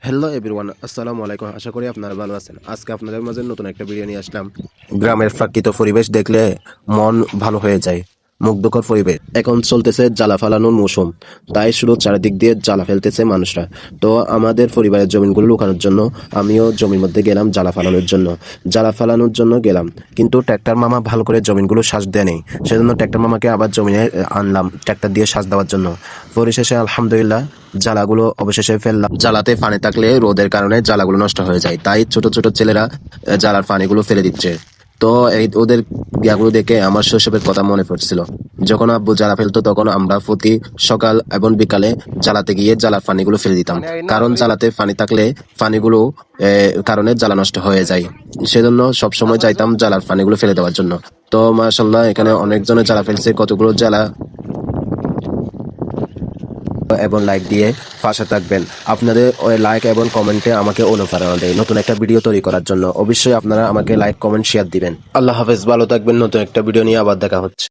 Hello everyone, আসসালামু আলাইকুম। আশা করি আপনারা ভালো আছেন। আজকে আপনাদের মাঝে নতুন একটা ভিডিও নিয়ে আসলাম। গ্রামের প্রাকৃতিক পরিবেশ দেখলে মন ভালো হয়ে যায়। মুগ্ধকর পরিবেশ। এখন চলতেছে জ্বালা ফালানোর মৌসুম, তাই শুধু চারিদিক দিয়ে জ্বালা ফেলতেছে মানুষরা। তো আমাদের পরিবারের জমিগুলো লুকানোর জন্য আমিও জমির মধ্যে গেলাম জ্বালা ফালানোর জন্য গেলাম। কিন্তু ট্র্যাক্টর মামা ভালো করে জমিনগুলো সাজ দেয় নেই, সেজন্য ট্র্যাক্টর মামাকে আবার জমিনে আনলাম ট্র্যাক্টর দিয়ে সাজ দেওয়ার জন্য। পরিশেষে আলহামদুলিল্লাহ জ্বালাগুলো অবশেষে ফেললাম। জ্বালাতে পানি থাকলে রোদের কারণে জ্বালাগুলো নষ্ট হয়ে যায়, তাই ছোট ছোট ছেলেরা জ্বালার পানিগুলো ফেলে দিচ্ছে। তো এই ওদের ইয়াগুলো দেখে আমার শৈশবের কথা মনে পড়ছিল। যখন আব্বু জ্বালা ফেলতো তখন আমরা প্রতি সকাল এবং বিকালে জ্বালাতে গিয়ে জ্বালার পানিগুলো ফেলে দিতাম, কারণ জ্বালাতে পানি থাকলে পানিগুলো কারণে জ্বালা নষ্ট হয়ে যায়। সেজন্য সবসময় চাইতাম জ্বালার পানিগুলো ফেলে দেওয়ার জন্য। তো মাশাল্লাহ এখানে অনেকজনে জ্বালা ফেলছে, কতগুলো জ্বালা এবং লাইক দিয়ে পাশে থাকবেন। আপনাদের ওই লাইক এবং কমেন্টে আমাকে অনুপ্রেরণা দেয় নতুন একটা ভিডিও তৈরি করার জন্য। অবশ্যই আপনারা আমাকে লাইক কমেন্ট শেয়ার দিবেন। আল্লাহ হাফেজ, ভালো থাকবেন। নতুন একটা ভিডিও নিয়ে আবার দেখা হচ্ছে।